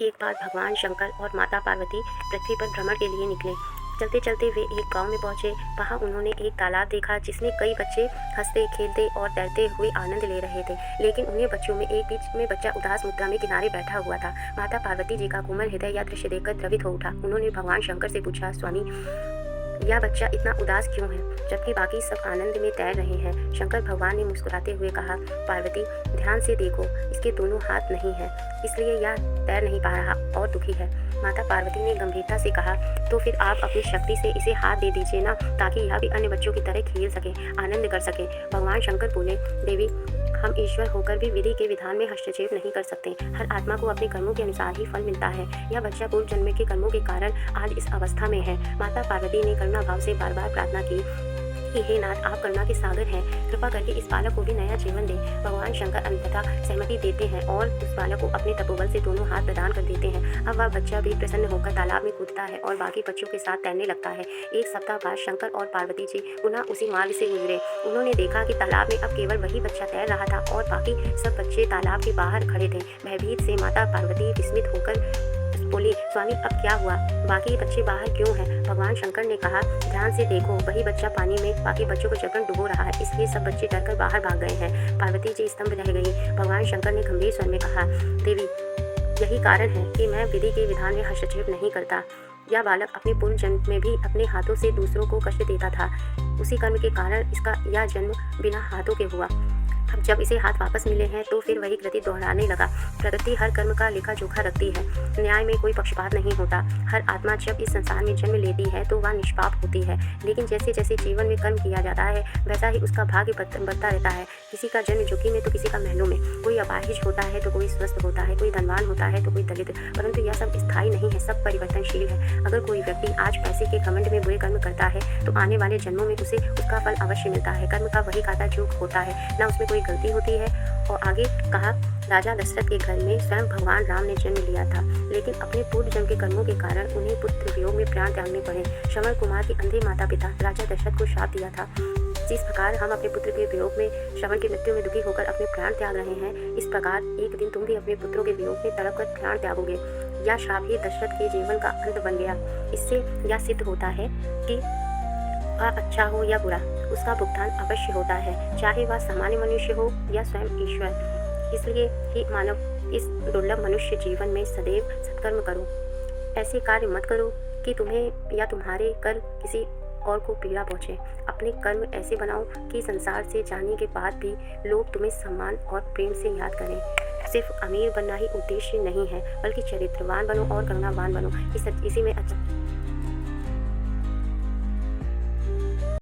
एक बार भगवान शंकर और माता पार्वती पृथ्वी पर भ्रमण के लिए निकले। चलते चलते वे एक गांव में पहुंचे। वहां उन्होंने एक तालाब देखा जिसमें कई बच्चे हंसते खेलते और तैरते हुए आनंद ले रहे थे। लेकिन उन्हें बच्चों में एक बीच में बच्चा उदास मुद्रा में किनारे बैठा हुआ था। माता पार्वती जी का कोमल हृदय यह दृश्य देखकर द्रवित हो उठा। उन्होंने भगवान शंकर से पूछा, स्वामी, यह बच्चा इतना उदास क्यों है जबकि बाकी सब आनंद में तैर रहे हैं? शंकर भगवान ने मुस्कुराते हुए कहा, पार्वती, ध्यान से देखो, इसके दोनों हाथ नहीं हैं, इसलिए यह तैर नहीं पा रहा और दुखी है। माता पार्वती ने गंभीरता से कहा, तो फिर आप अपनी शक्ति से इसे हाथ दे दीजिए ना, ताकि यह भी अन्य बच्चों की तरह खेल सके, आनंद कर सके। भगवान शंकर बोले, देवी, हम ईश्वर होकर भी विधि के विधान में हस्तक्षेप नहीं कर सकते। हर आत्मा को अपने कर्मों के अनुसार ही फल मिलता है। यह बच्चा पूर्व जन्म के कर्मों के कारण आज इस अवस्था में है। माता पार्वती ने करुणा भाव से बार बार प्रार्थना की कि हे नाथ, आप करुणा के सागर हैं, कृपा करके इस बालक को भी नया जीवन दें। भगवान शंकर अंततः सहमति देते हैं और उस बालक को अपने तपोबल से दोनों हाथ प्रदान कर देते हैं। अब वह बच्चा भी प्रसन्न होकर तालाब में कूदता है और बाकी बच्चों के साथ तैरने लगता है। एक सप्ताह बाद शंकर और पार्वती जी पुनः उसी मार्ग से गुजरे। उन्होंने देखा कि तालाब में अब केवल वही बच्चा तैर रहा था और बाकी सब बच्चे तालाब के बाहर खड़े थे। भयभीत से माता पार्वती विस्मित होकर बोली, स्वामी, अब क्या हुआ? बाकी बच्चे बाहर क्यों हैं? भगवान शंकर ने कहा, ध्यान से देखो, वही बच्चा पानी में बाकी बच्चों को जबरन डुबो रहा है, इसलिए सब बच्चे डरकर बाहर भाग गए हैं। पार्वती जी स्तंभ रह गई। भगवान शंकर ने गंभीर स्वर में कहा, देवी, यही कारण है कि मैं विधि के विधान में हस्तक्षेप नहीं करता। यह बालक अपने पूर्व जन्म में भी अपने हाथों से दूसरों को कष्ट देता था। उसी कर्म के कारण इसका यह जन्म बिना हाथों के हुआ। अब जब इसे हाथ वापस मिले हैं तो फिर वही कृति दोहराने लगा। प्रकृति हर कर्म का लेखा जोखा रखती है। न्याय में कोई पक्षपात नहीं होता। हर आत्मा जब इस संसार में जन्म लेती है तो वह निष्पाप होती है, लेकिन जैसे जैसे जीवन में कर्म किया जाता है वैसा ही उसका भाग्य बढ़ता रहता है। किसी का जन्म झुग्गी में तो किसी का महलों में, कोई अपाहिज होता है तो कोई स्वस्थ होता है, कोई धनवान होता है तो कोई दलित, परंतु यह सब स्थायी नहीं है, सब परिवर्तनशील है। अगर कोई व्यक्ति आज पैसे के घमंड में बुरे कर्म करता है तो आने वाले जन्मों में उसे उसका फल अवश्य मिलता है। कर्म का वही खाता जो होता है, न उसमें कोई गलती होती है। और आगे कहा, राजा दशरथ के घर में स्वयं भगवान राम ने जन्म लिया था, लेकिन अपने पूर्व जन्म के कर्मों के कारण उन्हें पुत्र वियोग में प्राण त्यागने पड़े। श्रवण कुमार के अंधे माता पिता राजा दशरथ को श्राप दिया था। जिस प्रकार हम अपने पुत्र के वियोग में, श्रवण की मृत्यु में दुखी होकर अपने प्राण त्याग रहे हैं, इस प्रकार एक दिन तुम भी अपने पुत्रों के वियोग में तड़प कर प्राण त्यागोगे। यह श्राप ही दशरथ के जीवन का अंत बन गया। इससे यह सिद्ध होता है कि वह अच्छा हो या बुरा, उसका भुगतान अवश्य होता है, चाहे वह सामान्य मनुष्य हो या स्वयं ईश्वर। इसलिए हे मानव, इस दुर्लभ मनुष्य जीवन में सदैव सत्कर्म करो। ऐसे कार्य मत करो कि तुम्हें या तुम्हारे कर किसी और को पीड़ा पहुँचे। अपने कर्म ऐसे बनाओ कि संसार से जाने के बाद भी लोग तुम्हें सम्मान और प्रेम से याद करें। सिर्फ अमीर बनना ही उद्देश्य नहीं है, बल्कि चरित्रवान बनो और करुणावान बनो। इसी में अच्छा